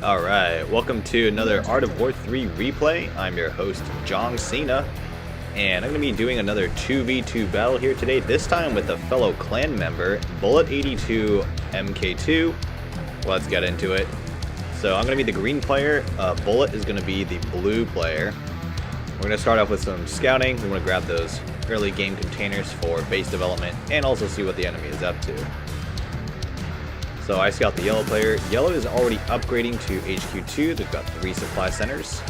Alright, welcome to another Art of War 3 replay. I'm your host, John Cena, and I'm going to be doing another 2v2 battle here today, this time with a fellow clan member, Bullet82 MK2. Let's get into it. So I'm going to be the green player, Bullet is going to be the blue player. We're going to start off with some scouting. We want to grab those early game containers for base development, and also see what the enemy is up to. So I scout the yellow player. Yellow is already upgrading to HQ2. They've got 3 supply centers.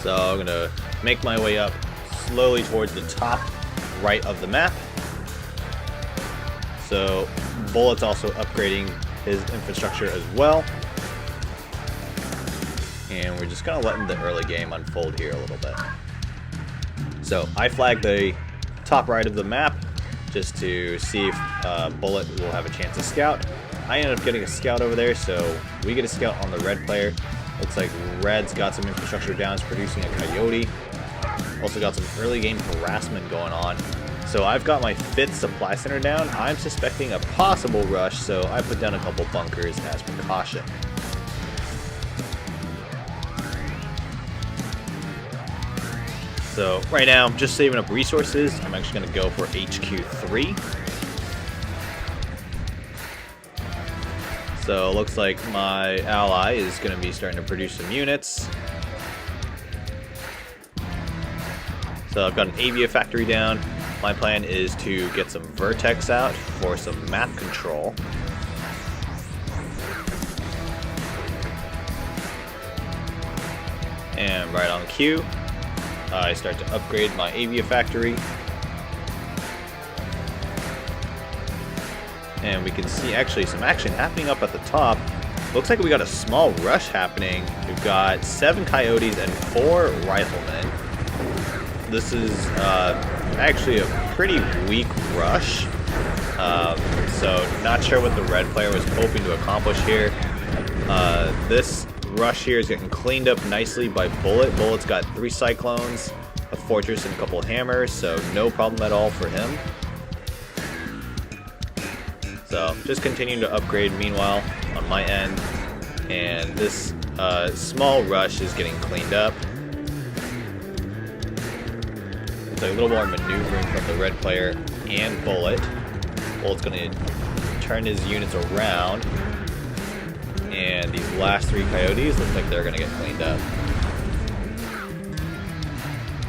So I'm going to make my way up slowly towards the top right of the map. So Bullet's also upgrading his infrastructure as well. And we're just kind of letting the early game unfold here a little bit. So I flag the top right of the map, just to see if Bullet will have a chance to scout. I ended up getting a scout over there, so we get a scout on the red player. Looks like red's got some infrastructure down, it's producing a coyote. Also got some early game harassment going on. So I've got my 5th supply center down. I'm suspecting a possible rush, so I put down a couple bunkers as precaution. So right now, I'm just saving up resources. I'm actually going to go for HQ3. So it looks like my ally is going to be starting to produce some units. So I've got an Avia factory down. My plan is to get some vertex out for some map control. And right on cue, I start to upgrade my Avia factory. And we can see actually some action happening up at the top. Looks like we got a small rush happening. We've got 7 coyotes and 4 riflemen. This is actually a pretty weak rush. So not sure what the red player was hoping to accomplish here. This rush here is getting cleaned up nicely by Bullet. Bullet's got 3 cyclones, a fortress, and a couple of hammers, so no problem at all for him. So just continuing to upgrade meanwhile on my end, and this small rush is getting cleaned up. It's like a little more maneuvering from the red player and Bullet. Bullet's going to turn his units around. And these last 3 coyotes look like they're going to get cleaned up.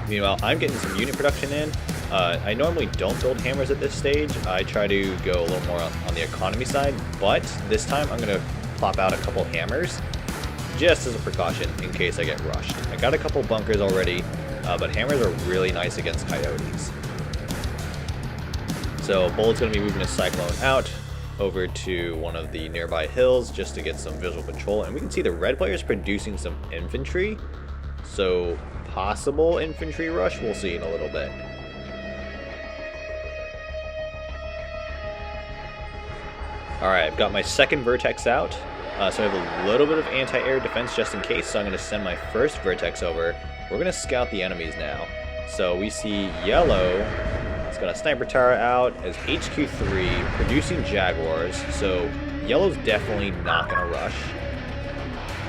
Meanwhile, I'm getting some unit production in. I normally don't build hammers at this stage. I try to go a little more on the economy side, but this time I'm going to plop out a couple hammers just as a precaution in case I get rushed. I got a couple bunkers already, but hammers are really nice against coyotes. So Bullet's going to be moving a cyclone out over to one of the nearby hills just to get some visual control, and we can see the red player is producing some infantry, so possible infantry rush, we'll see in a little bit. Alright, I've got my 2nd vertex out, so I have a little bit of anti-air defense just in case, so I'm going to send my 1st vertex over. We're going to scout the enemies now. So we see yellow. It's got a sniper tower out as HQ3 producing Jaguars, so yellow's definitely not going to rush.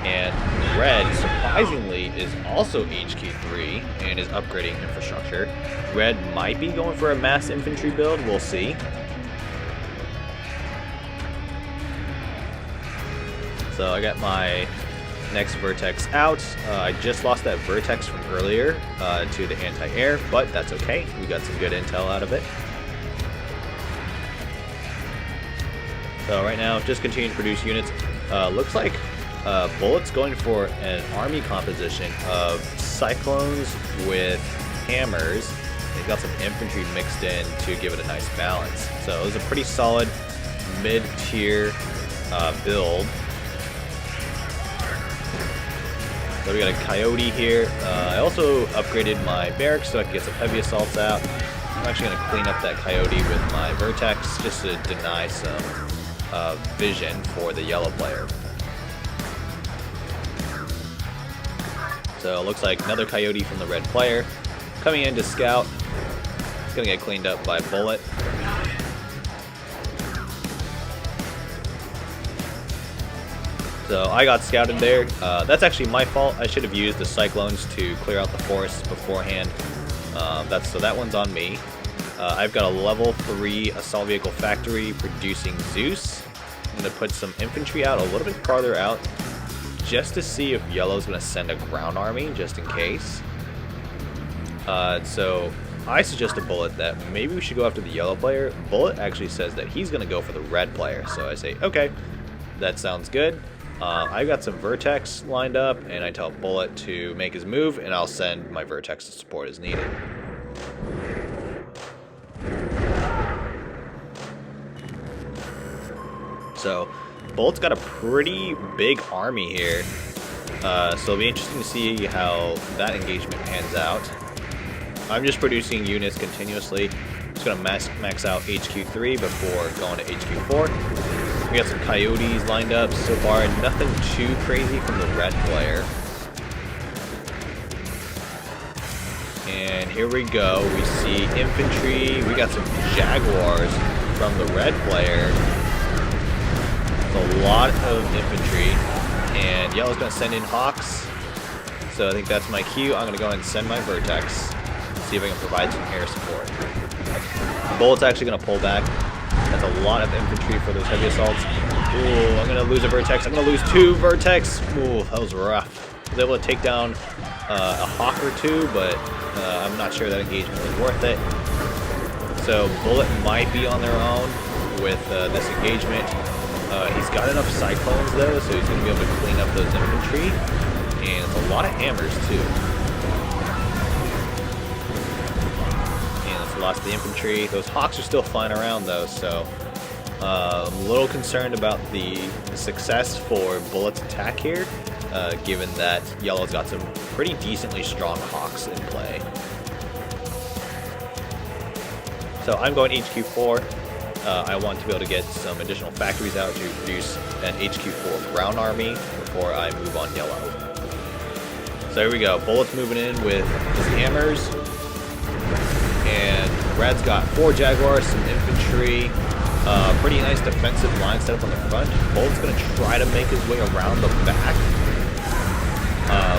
And red, surprisingly, is also HQ3 and is upgrading infrastructure. Red might be going for a mass infantry build, we'll see. So I got my next vertex out. I just lost that vertex from earlier to the anti-air, but that's okay. We got some good intel out of it. So right now, just continuing to produce units. Looks like Bullet's going for an army composition of cyclones with hammers. They've got some infantry mixed in to give it a nice balance. So it was a pretty solid mid-tier build. So we got a coyote here. I also upgraded my barracks so I can get some heavy assaults out. I'm actually going to clean up that coyote with my vertex just to deny some vision for the yellow player. So it looks like another coyote from the red player coming in to scout. It's going to get cleaned up by Bullet. So I got scouted there. That's actually my fault. I should have used the cyclones to clear out the forest beforehand. So that one's on me. I've got a level 3 assault vehicle factory producing Zeus. I'm going to put some infantry out a little bit farther out just to see if yellow's going to send a ground army just in case. So I suggest a Bullet that maybe we should go after the yellow player. Bullet actually says that he's going to go for the red player. So I say, okay, that sounds good. I've got some Vertex lined up, and I tell Bullet to make his move, and I'll send my Vertex to support as needed. So, Bullet's got a pretty big army here, so it'll be interesting to see how that engagement pans out. I'm just producing units continuously. Just going to max out HQ3 before going to HQ4. We got some coyotes lined up so far, nothing too crazy from the red player. And here we go, we see infantry, we got some jaguars from the red player. A lot of infantry, and yellow's going to send in hawks, so I think that's my cue. I'm going to go ahead and send my Vertex, see if I can provide some air support. Bullet's actually going to pull back. That's a lot of infantry for those heavy assaults. Ooh, I'm going to lose a Vertex. I'm going to lose 2 Vertex. Ooh, that was rough. I was able to take down a hawk or 2, but I'm not sure that engagement was worth it. So Bullet might be on their own with this engagement. He's got enough cyclones though, so he's going to be able to clean up those infantry. And it's a lot of hammers too. Lost the infantry. Those hawks are still flying around though, so I'm a little concerned about the success for Bullet's attack here, given that yellow's got some pretty decently strong hawks in play. So I'm going HQ4. I want to be able to get some additional factories out to produce an HQ4 ground army before I move on yellow. So here we go. Bullet's moving in with his hammers. And red's got 4 jaguars, some infantry, pretty nice defensive line set up on the front. Bullet's going to try to make his way around the back.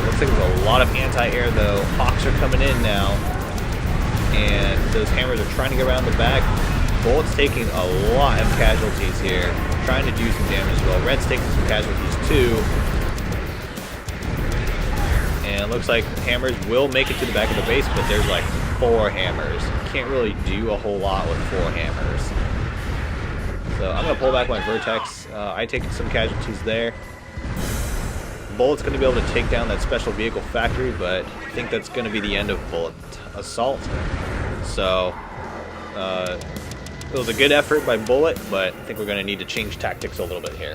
Looks like there's a lot of anti-air though. Hawks are coming in now, and those hammers are trying to get around the back. Bullet's taking a lot of casualties here, trying to do some damage as well. Red's taking some casualties too. And it looks like hammers will make it to the back of the base, but there's like 4 hammers. Can't really do a whole lot with 4 hammers. So I'm going to pull back my Vertex. I take some casualties there. Bullet's going to be able to take down that special vehicle factory, but I think that's going to be the end of Bullet assault. So it was a good effort by Bullet, but I think we're going to need to change tactics a little bit here.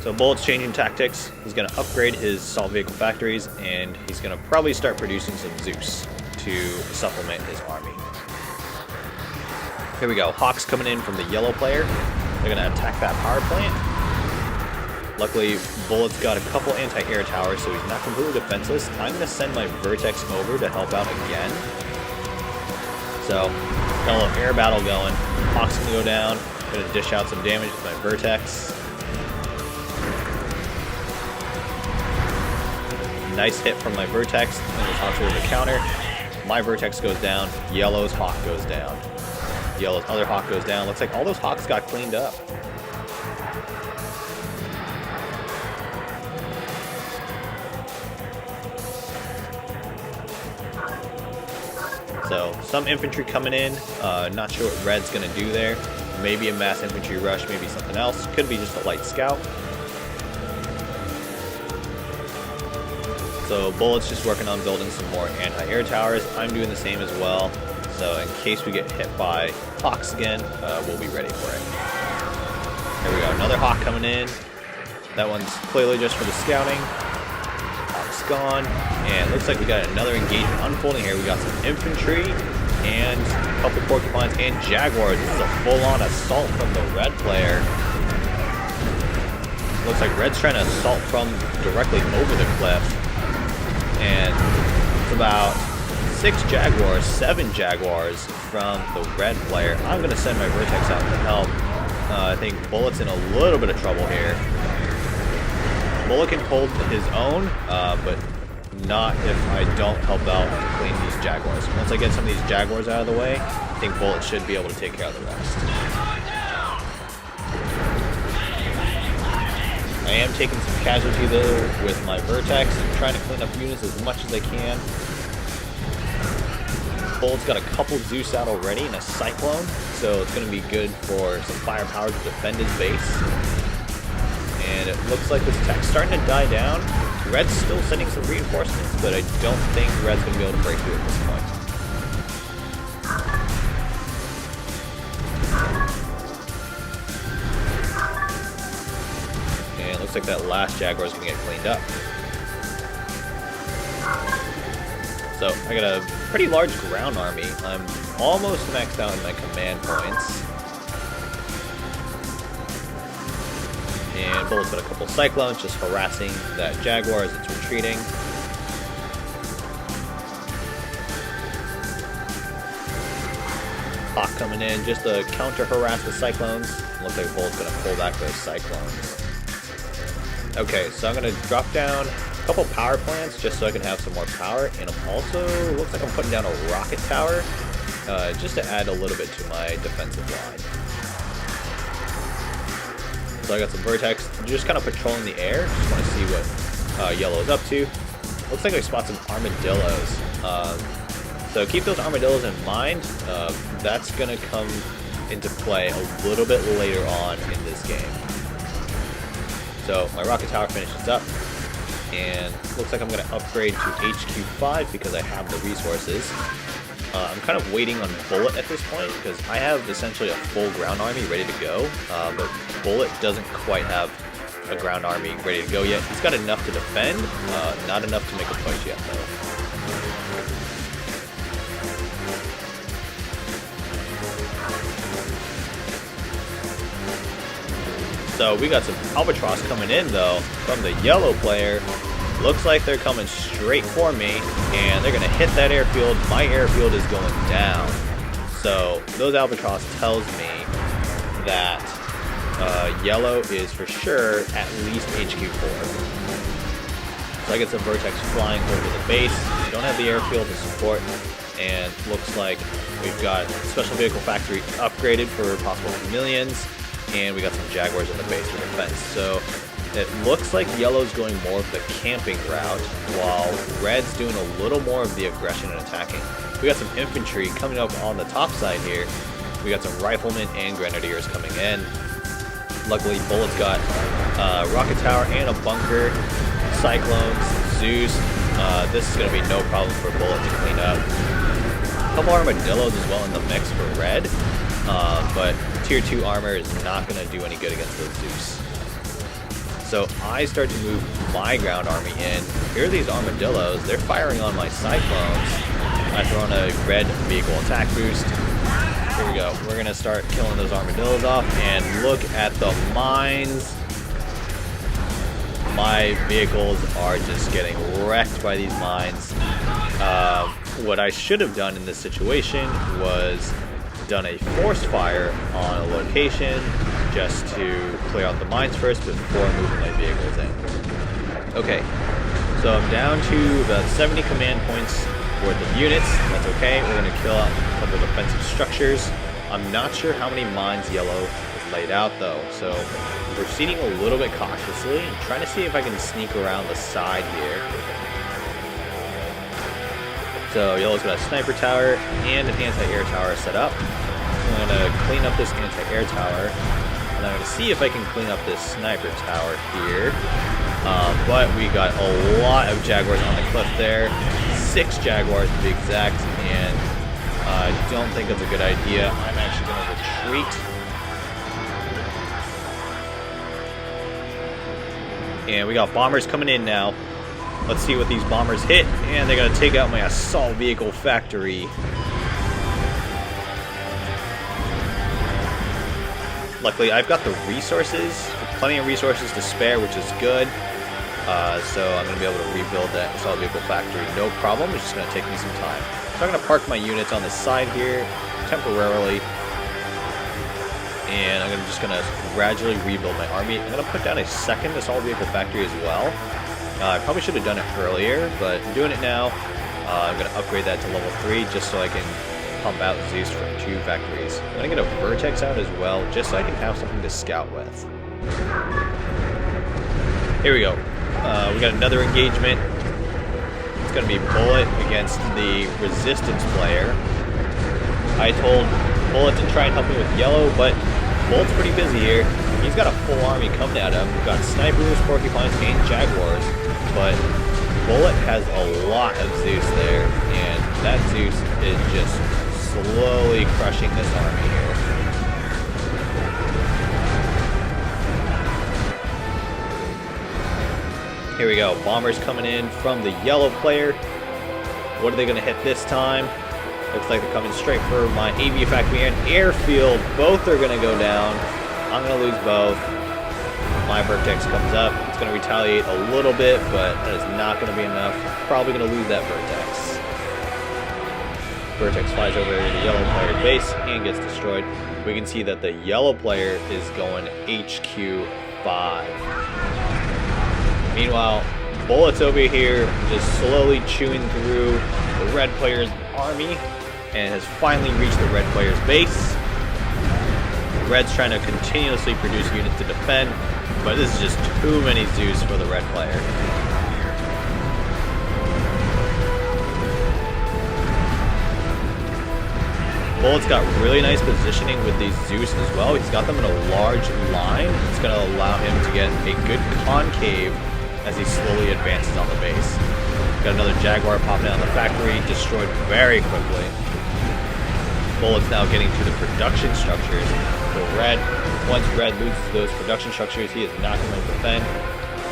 So Bullet's changing tactics. He's going to upgrade his assault vehicle factories, and he's going to probably start producing some Zeus to supplement his army. Here we go. Hawks coming in from the yellow player. They're going to attack that power plant. Luckily, Bullet's got a couple anti-air towers, so he's not completely defenseless. I'm going to send my Vertex over to help out again. So, got a little air battle going. Hawks going to go down. Going to dish out some damage with my Vertex. Nice hit from my Vertex, and the Hawks over the counter. My Vertex goes down, yellow's Hawk goes down. Yellow's other Hawk goes down. Looks like all those Hawks got cleaned up. So, some infantry coming in. Not sure what Red's going to do there. Maybe a mass infantry rush, maybe something else. Could be just a light scout. So Bullet's just working on building some more anti-air towers. I'm doing the same as well. So in case we get hit by Hawks again, we'll be ready for it. Here we go, another Hawk coming in. That one's clearly just for the scouting. Hawk's gone. And it looks like we got another engagement unfolding here. We got some infantry and a couple porcupines and jaguars. This is a full-on assault from the red player. Looks like Red's trying to assault from directly over the cliff. And it's about 6 Jaguars, 7 Jaguars from the red player. I'm going to send my Vertex out to help. I think Bullet's in a little bit of trouble here. Bullet can hold his own, but not if I don't help out and clean these Jaguars. Once I get some of these Jaguars out of the way, I think Bullet should be able to take care of the rest. I am taking some casualty though with my Vertex and trying to clean up units as much as I can. Bullet's got a couple Zeus out already and a Cyclone, so it's going to be good for some firepower to defend his base. And it looks like this attack's starting to die down. Red's still sending some reinforcements, but I don't think Red's going to be able to break through at this point. And it looks like that last Jaguar is going to get cleaned up. So I got a pretty large ground army. I'm almost maxed out in my command points. And Bullet's got a couple Cyclones just harassing that Jaguar as it's retreating. Hawk coming in just to counter-harass the Cyclones. Looks like Bullet's going to pull back those Cyclones. Okay, so I'm going to drop down a couple power plants just so I can have some more power. And I'm also, looks like I'm putting down a rocket tower just to add a little bit to my defensive line. So I got some Vertex, just kind of patrolling the air. Just want to see what Yellow is up to. Looks like I spot some armadillos. So keep those armadillos in mind. That's going to come into play a little bit later on in this game. So my rocket tower finishes up. And looks like I'm going to upgrade to HQ5 because I have the resources. I'm kind of waiting on Bullet at this point because I have essentially a full ground army ready to go, but Bullet doesn't quite have a ground army ready to go yet. He's got enough to defend, not enough to make a push yet though. So we got some Albatross coming in though from the yellow player. Looks like they're coming straight for me, and they're going to hit that airfield. My airfield is going down. So those Albatross tells me that yellow is for sure at least HQ4. So I get some Vertex flying over the base. We don't have the airfield to support, and looks like we've got Special Vehicle Factory upgraded for possible chameleons, and we got some Jaguars in the base for defense. So it looks like Yellow's going more of the camping route, while Red's doing a little more of the aggression and attacking. We got some infantry coming up on the top side here. We got some riflemen and grenadiers coming in. Luckily, Bullet's got rocket tower and a bunker, Cyclones, Zeus. This is going to be no problem for Bullet to clean up. A couple armadillos as well in the mix for Red, but tier 2 armor is not going to do any good against those Zeus. So I start to move my ground army in. Here are these armadillos. They're firing on my Cyclones. I throw in a red vehicle attack boost. Here we go. We're going to start killing those armadillos off. And look at the mines. My vehicles are just getting wrecked by these mines. What I should have done in this situation was done a forced fire on a location just to clear out the mines first before moving my vehicles in. Okay, so I'm down to about 70 command points worth of units. That's okay. We're going to kill out a couple of defensive structures. I'm not sure how many mines Yellow has laid out though, so I'm proceeding a little bit cautiously and trying to see if I can sneak around the side here. So Yellow's got a sniper tower and an anti-air tower set up. I'm going to clean up this anti-air tower, and I'm going to see if I can clean up this sniper tower here. But we got a lot of Jaguars on the cliff there. 6 Jaguars to be exact, and I don't think that's a good idea. I'm actually going to retreat. And we got bombers coming in now. Let's see what these bombers hit, and they're going to take out my assault vehicle factory. Luckily, I've got the resources, plenty of resources to spare, which is good. So I'm going to be able to rebuild that assault vehicle factory, no problem. It's just going to take me some time. So I'm going to park my units on the side here temporarily. And I'm just going to gradually rebuild my army. I'm going to put down a second assault vehicle factory as well. I probably should have done it earlier, but I'm doing it now. I'm going to upgrade that to level 3 just so I can pump out Zeus from 2 factories. I'm going to get a Vertex out as well, just so I can have something to scout with. Here we go. We got another engagement. It's going to be Bullet against the Resistance player. I told Bullet to try and help me with yellow, but Bullet's pretty busy here. He's got a full army coming at him. We've got snipers, porcupines, and jaguars, but Bullet has a lot of Zeus there, and that Zeus is just slowly crushing this army here. Here we go. Bombers coming in from the yellow player. What are they going to hit this time? Looks like they're coming straight for my AV factory and airfield. Both are going to go down. I'm going to lose both. My Vertex comes up. It's going to retaliate a little bit, but that is not going to be enough. Probably going to lose that Vertex. Vertex flies over to the yellow player's base and gets destroyed. We can see that the yellow player is going HQ 5. Meanwhile, Bullet's over here just slowly chewing through the red player's army and has finally reached the red player's base. Red's trying to continuously produce units to defend, but this is just too many Zeus for the red player. Bullet's got really nice positioning with these Zeus as well. He's got them in a large line. It's going to allow him to get a good concave as he slowly advances on the base. Got another Jaguar popping out of the factory, destroyed very quickly. Bullet's now getting to the production structures. So once Red loses those production structures, he is not going to defend.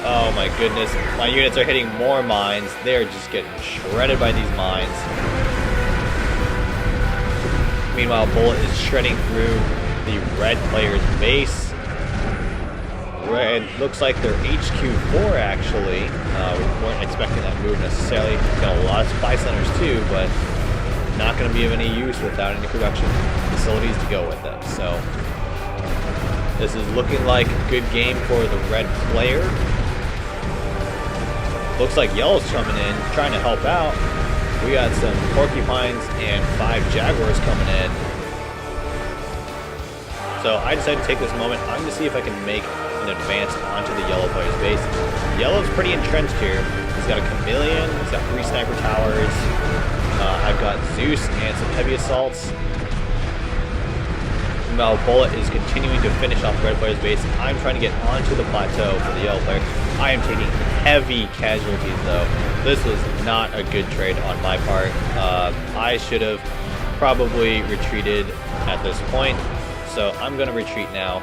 Oh my goodness, my units are hitting more mines. They are just getting shredded by these mines. Meanwhile, Bullet is shredding through the red player's base. Red looks like they're HQ4 actually. We weren't expecting that move necessarily. Got a lot of supply centers too, but not going to be of any use without any production facilities to go with them. So this is looking like a good game for the red player. Looks like yellow's coming in, trying to help out. We got some porcupines and 5 jaguars coming in. So I decided to take this moment. I'm going to see if I can make an advance onto the yellow player's base. Yellow's pretty entrenched here. He's got a chameleon, he's got 3 sniper towers. I've got Zeus and some heavy assaults. Now Bullet is continuing to finish off the red player's base. I'm trying to get onto the plateau for the yellow player. I am taking heavy casualties though. This was not a good trade on my part. I should have probably retreated at this point. So I'm going to retreat now.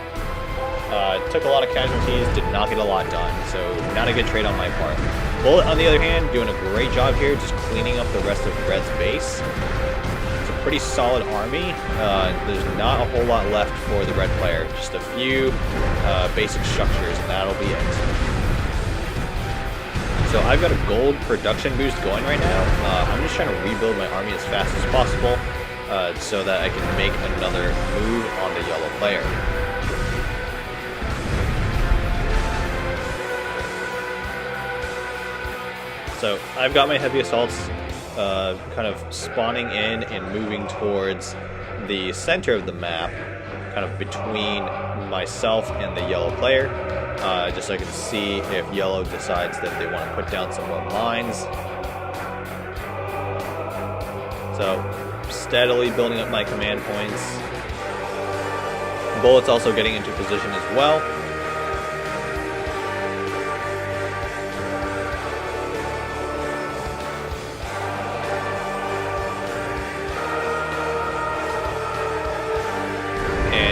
Took a lot of casualties, did not get a lot done, so not a good trade on my part. Bullet, on the other hand, doing a great job here, just cleaning up the rest of Red's base. It's a pretty solid army. There's not a whole lot left for the red player, just a few basic structures, and that'll be it. So I've got a gold production boost going right now. I'm just trying to rebuild my army as fast as possible so that I can make another move on the yellow player. So I've got my heavy assaults kind of spawning in and moving towards the center of the map, kind of between myself and the yellow player, just so I can see if yellow decides that they want to put down some more mines. So steadily building up my command points. Bullet's also getting into position as well.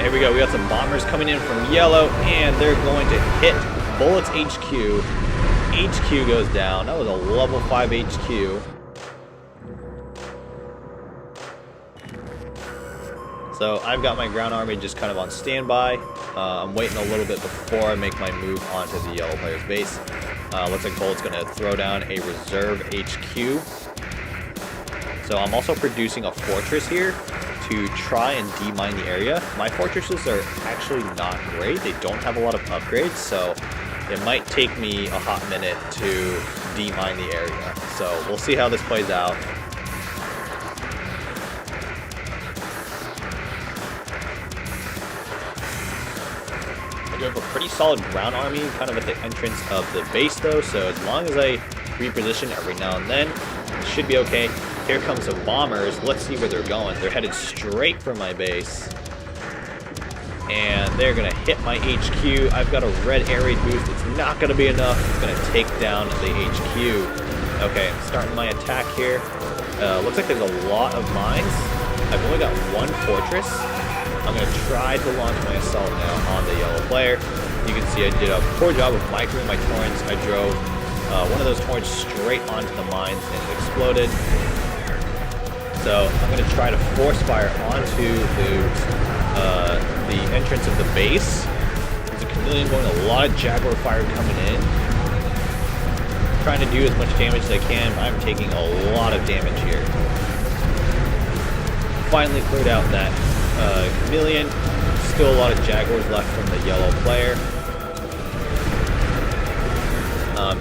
Here we go, we got some bombers coming in from yellow, and they're going to hit Bullet's HQ. HQ goes down. That was a level 5 HQ. So I've got my ground army just kind of on standby. I'm waiting a little bit before I make my move onto the yellow player's base. Looks like Bullet's going to throw down a reserve HQ. So I'm also producing a fortress here to try and demine the area. My fortresses are actually not great. They don't have a lot of upgrades, so it might take me a hot minute to demine the area. So we'll see how this plays out. I do have a pretty solid ground army kind of at the entrance of the base though, so as long as I reposition every now and then, it should be okay. Here comes some bombers. Let's see where they're going. They're headed straight for my base. And they're going to hit my HQ. I've got a red air raid boost. It's not going to be enough. It's going to take down the HQ. Okay, I'm starting my attack here. Looks like there's a lot of mines. I've only got one fortress. I'm going to try to launch my assault now on the yellow player. You can see I did a poor job of microing my torrents. I drove one of those torrents straight onto the mines and it exploded. So I'm going to try to force fire onto the entrance of the base. There's a chameleon going, a lot of jaguar fire coming in. Trying to do as much damage as I can. I'm taking a lot of damage here. Finally cleared out that chameleon. Still a lot of jaguars left from the yellow player.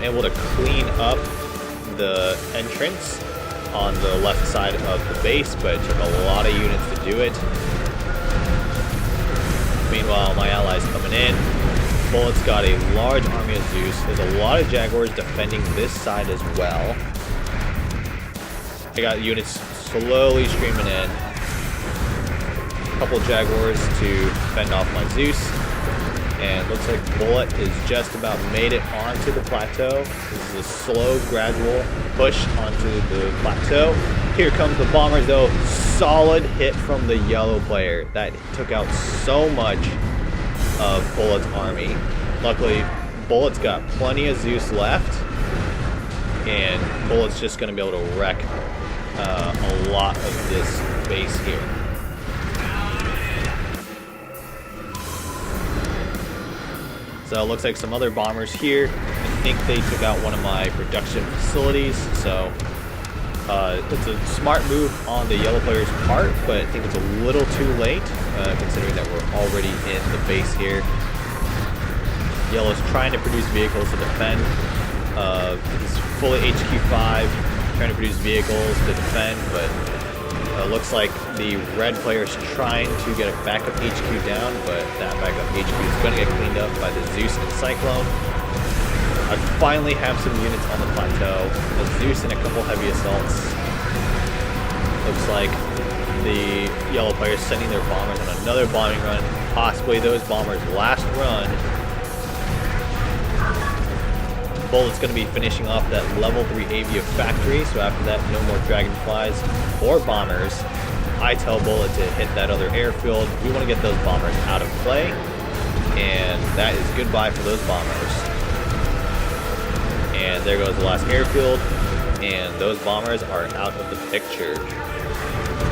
Able to clean up the entrance on the left side of the base, but it took a lot of units to do it. Meanwhile, my allies coming in. Bullet's got a large army of Zeus. There's a lot of jaguars defending this side as well. I got units slowly streaming in. A couple jaguars to fend off my Zeus. And looks like Bullet is just about made it onto the plateau. This is a slow, gradual push onto the plateau. Here comes the bombers though. Solid hit from the yellow player. That took out so much of Bullet's army. Luckily, Bullet's got plenty of Zeus left. And Bullet's just going to be able to wreck a lot of this base here. So it looks like some other bombers here. I think they took out one of my production facilities. So it's a smart move on the yellow player's part, but I think it's a little too late considering that we're already in the base here. Yellow's trying to produce vehicles to defend. He's fully HQ5, trying to produce vehicles to defend, but looks like the red player is trying to get a backup HQ down, but that backup HQ is going to get cleaned up by the Zeus and Cyclone. I finally have some units on the plateau. The Zeus and a couple heavy assaults. Looks like the yellow player is sending their bombers on another bombing run. Possibly those bombers' last run. Bullet's going to be finishing off that level 3 Avia factory, so after that, no more dragonflies or bombers. I tell Bullet to hit that other airfield. We want to get those bombers out of play, and that is goodbye for those bombers. And there goes the last airfield, and those bombers are out of the picture.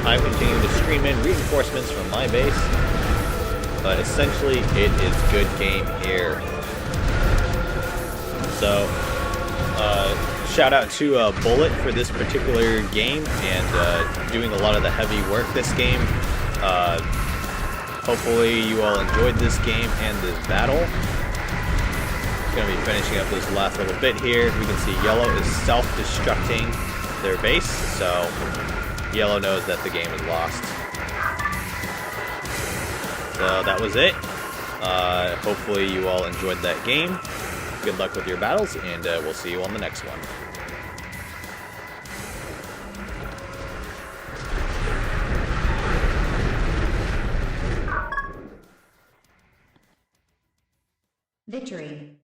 I'm continuing to stream in reinforcements from my base, but essentially it is good game here. So, shout out to Bullet for this particular game and doing a lot of the heavy work this game. Hopefully you all enjoyed this game and this battle. Going to be finishing up this last little bit here. We can see Yellow is self-destructing their base, so Yellow knows that the game is lost. So that was it. Hopefully you all enjoyed that game. Good luck with your battles, and we'll see you on the next one. Victory.